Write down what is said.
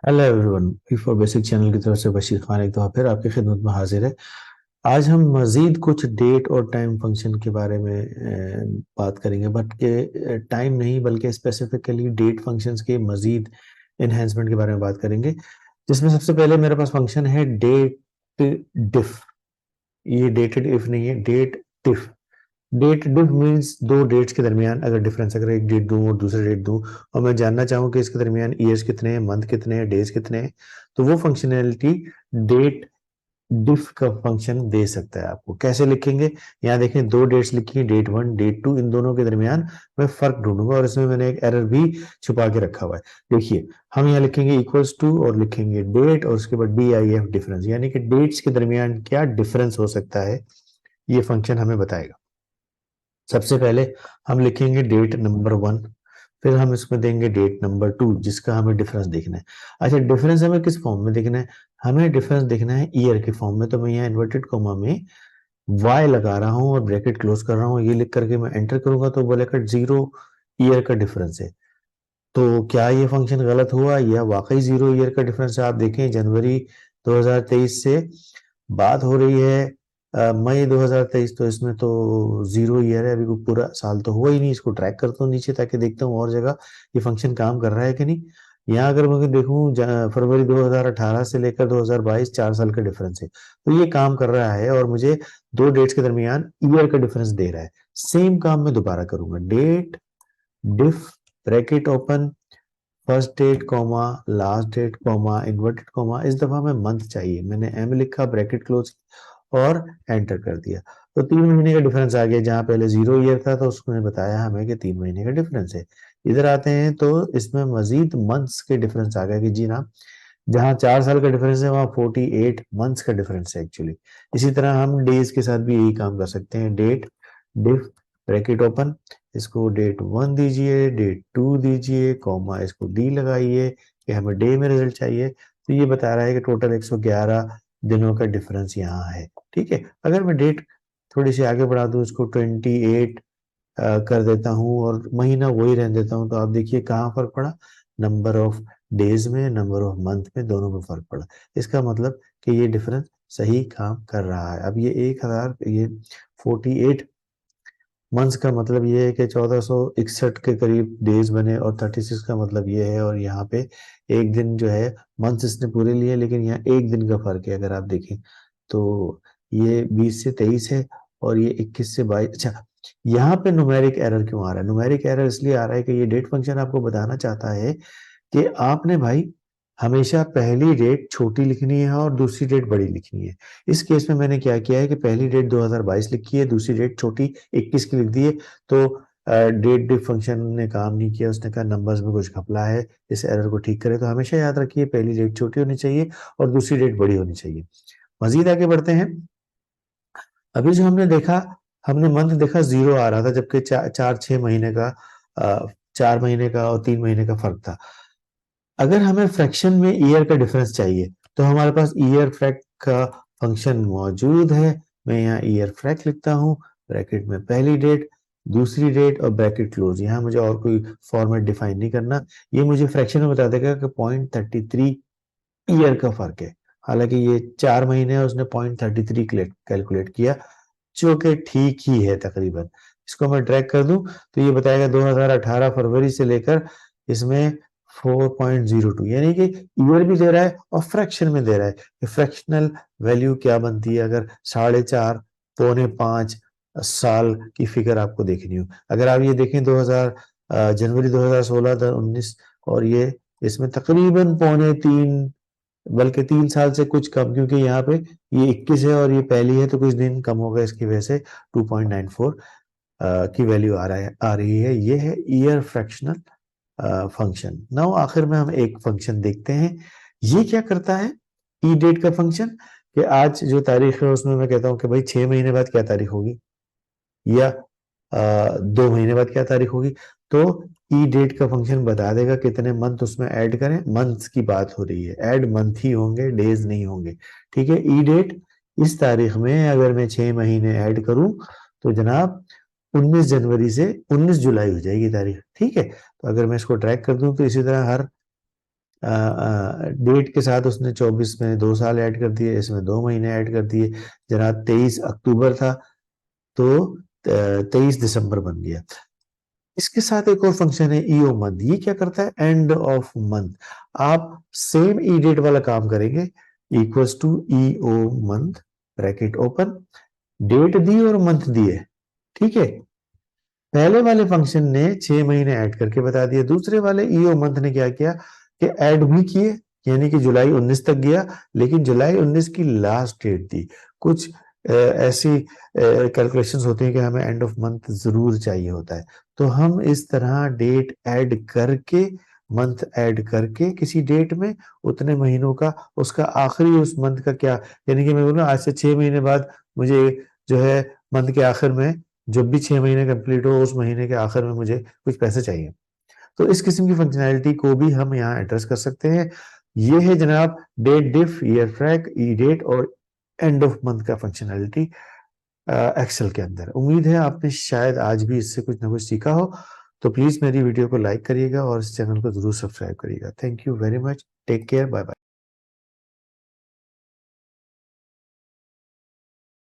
Hello everyone, for basic channel की तरफ से बशीर खान एक दफ़ा फिर आपकी खिदमत में हाजिर है। आज हम मज़ीद कुछ डेट और टाइम फंक्शन के बारे में बात करेंगे, बट के टाइम नहीं बल्कि स्पेसिफिकली डेट फंक्शंस के मज़ीद इन्हेंसमेंट के बारे में बात करेंगे। जिसमें सबसे पहले मेरे पास फंक्शन है डेट डिफ। ये डेटेड इफ नहीं है, date diff. Date diff means दो डेट्स के दरमियान अगर डिफरेंस, अगर एक डेट दूं और दूसरे डेट दूं और मैं जानना चाहूँ कि इसके दरमियान ईयर्स कितने हैं, मंथ कितने हैं, डेज कितने हैं, तो वो फंक्शनैलिटी डेट डिफ का फंक्शन दे सकता है आपको। कैसे लिखेंगे? यहाँ देखें, दो डेट्स लिखी है, डेट वन डेट टू, इन दोनों के दरमियान मैं फर्क ढूंढूंगा और इसमें मैंने एक एरर भी छुपा के रखा हुआ है। देखिए, हम यहाँ लिखेंगे इक्वल्स टू और लिखेंगे डेट और उसके बाद DIF डिफरेंस, यानी कि डेट्स के दरमियान क्या डिफरेंस हो सकता है, ये फंक्शन हमें बताएगा। सबसे पहले हम लिखेंगे डेट नंबर वन, फिर हम इसमें देंगे डेट नंबर टू जिसका हमें डिफरेंस देखना है। अच्छा, डिफरेंस हमें किस फॉर्म में देखना है? हमें डिफरेंस देखना है ईयर के फॉर्म में। तो मैं यहाँ इन्वर्टेड कोमा में वाई लगा रहा हूँ और ब्रैकेट क्लोज कर रहा हूँ। ये लिख करके मैं एंटर करूंगा तो बोलेगा 0 ईयर का डिफरेंस है। तो क्या ये फंक्शन गलत हुआ या वाकई 0 ईयर का डिफरेंस है? आप देखें, जनवरी 2023 से बात हो रही है मई 2023, तो इसमें तो 0 ईयर है, अभी कोई पूरा साल तो हुआ ही नहीं। इसको ट्रैक करता हूँ नीचे ताकि देखता हूँ और जगह ये फंक्शन काम कर रहा है कि नहीं। यहाँ अगर मैं देखूँ, फरवरी 2018 से लेकर 2022 4 साल का डिफरेंस है, तो ये काम कर रहा है और मुझे दो डेट्स के दरमियान ईयर का डिफरेंस दे रहा है। सेम काम मैं दोबारा करूंगा, date diff bracket open, first date comma last date comma inverted comma, इस दफा हमें मंथ चाहिए। मैंने एम लिखा, ब्रैकेट क्लोज और एंटर कर दिया। तो 3 महीने का डिफरेंस आ गया। जहां पहले 0 ईयर था तो उसने बताया हमें कि 3 महीने का डिफरेंस है। इधर आते हैं तो इसमें मजीद मंथ्स के डिफरेंस आ गया कि जी ना, जहाँ 4 साल का डिफरेंस है वहाँ 48 मंथ्स का डिफरेंस है एक्चुअली। इसी तरह हम डेज के साथ भी यही काम कर सकते हैं। डेट डिफ ब्रैकेट ओपन, इसको डेट वन दीजिए, डेट टू दीजिए, कॉमा इसको डी लगाइए कि हमें डे में रिजल्ट चाहिए। तो ये बता रहा है कि टोटल 111 दिनों का डिफरेंस यहाँ है। ठीक है, अगर मैं डेट थोड़ी सी आगे बढ़ा दूं, इसको 28 कर देता हूँ और महीना वही रहने देता हूँ, तो आप देखिए कहाँ फर्क पड़ा। नंबर ऑफ डेज में, नंबर ऑफ मंथ में, दोनों में फर्क पड़ा। इसका मतलब कि ये डिफरेंस सही काम कर रहा है। अब ये 1000, ये 48 मंथ्स का मतलब ये है कि 1461 के करीब डेज बने और 36 का मतलब ये है। और यहाँ पे एक दिन जो है, मंथ्स इसने पूरे लिए लेकिन यहाँ एक दिन का फर्क है। अगर आप देखें तो ये 20 से 23 है और ये 21 से 22। अच्छा, यहाँ पे न्यूमेरिक एरर क्यों आ रहा है? न्यूमेरिक एरर इसलिए आ रहा है कि ये डेट फंक्शन आपको बताना चाहता है कि आपने भाई हमेशा पहली डेट छोटी लिखनी है और दूसरी डेट बड़ी लिखनी है। इस केस में मैंने क्या किया है कि पहली डेट 2022 लिखी है, दूसरी डेट छोटी 21 की लिख दी है। तो डेट डिफ फंक्शन ने काम नहीं किया, उसने कहा नंबर्स में कुछ घपला है, इस एरर को ठीक करे। तो हमेशा याद रखिए, पहली डेट छोटी होनी चाहिए और दूसरी डेट बड़ी होनी चाहिए। मजीद आगे बढ़ते हैं। अभी जो हमने देखा, हमने मंथ देखा 0 आ रहा था, जबकि 4-6 महीने का, 4 महीने का और 3 महीने का फर्क था। अगर हमें फ्रैक्शन में ईयर का डिफरेंस चाहिए तो हमारे पास ईयर फ्रैक का फंक्शन मौजूद है। मैं यहाँ ईयर फ्रैक लिखता हूँ, ब्रैकेट में पहली डेट, दूसरी डेट और ब्रैकेट क्लोज। यहाँ मुझे और कोई फॉर्मेट डिफाइन नहीं करना। ये मुझे फ्रैक्शन में बता देगा कि 0.33 ईयर का फर्क है। हालांकि ये 4 महीने है, उसने 0.33 कैलकुलेट किया, जो कि ठीक ही है तकरीबन। इसको मैं ड्रैग कर दूं तो ये बताएगा 2018 फरवरी से लेकर इसमें 4.02, यानी कि ईयर भी दे रहा है और फ्रैक्शन में दे रहा है कि फ्रैक्शनल वैल्यू क्या बनती है अगर 4.5 पौने 5 साल की फिगर आपको देखनी हो। अगर आप ये देखें 2000 जनवरी 2016 19 और ये, इसमें तकरीबन पौने 3, बल्कि 3 साल से कुछ कम, क्योंकि यहाँ पे ये 21 है और ये पहली है तो कुछ दिन कम होगा, इसकी वजह से 2.94 की वैल्यू आ रही है। ये है ईयर फ्रैक्शनल फंक्शन। नाउ आखिर में हम एक फंक्शन देखते हैं, ये क्या करता है। ई डेट का फंक्शन, कि आज जो तारीख है उसमें मैं कहता हूँ कि भाई 6 महीने बाद क्या तारीख होगी, या 2 महीने बाद क्या तारीख होगी। तो ई डेट का फंक्शन बता देगा कितने मंथ उसमें ऐड करें। मंथ्स की बात हो रही है, ऐड मंथ ही होंगे, डेज नहीं होंगे। ठीक है, ई डेट इस तारीख में अगर मैं 6 महीने ऐड करूं तो जनाब 19 जनवरी से 19 जुलाई हो जाएगी तारीख। ठीक है, तो अगर मैं इसको ट्रैक कर दूं तो इसी तरह हर डेट के साथ उसने 24 में 2 साल ऐड कर दिए, इसमें 2 महीने ऐड कर दिए। जरा 23 अक्टूबर था तो 23 दिसंबर बन गया। इसके साथ एक और फंक्शन है ईओ मंथ। ये क्या करता है? End of month. आप सेम ई डेट वाला काम करेंगे, equals to EO month, bracket open, date दी और मंथ दिए, ठीक है। पहले वाले फंक्शन ने 6 महीने ऐड करके बता दिया, दूसरे वाले ईओ मंथ ने क्या किया कि ऐड भी किए, यानी कि जुलाई 19 तक गया, लेकिन जुलाई 19 की लास्ट डेट दी। कुछ ऐसी कैलकुलेशंस होती हैं कि हमें एंड ऑफ मंथ जरूर चाहिए होता है, तो हम इस तरह डेट ऐड करके, मंथ ऐड करके किसी डेट में उतने महीनों का, उसका आखिरी उस मंथ का क्या, यानी कि मैं बोलूँ आज से 6 महीने बाद मुझे जो है मंथ के आखिर में, जब भी 6 महीने कंप्लीट हो उस महीने के आखिर में मुझे कुछ पैसे चाहिए। तो इस किस्म की फंक्शनैलिटी को भी हम यहाँ एड्रेस कर सकते हैं। ये है जनाब डेट डिफ, ईयर ट्रैक, ई डेट और एंड ऑफ मंथ का फंक्शनैलिटी एक्सेल के अंदर। उम्मीद है आपने शायद आज भी इससे कुछ ना कुछ सीखा हो। तो प्लीज मेरी वीडियो को लाइक करिएगा और इस चैनल को जरूर सब्सक्राइब करिएगा। Thank you very much, take care, bye bye.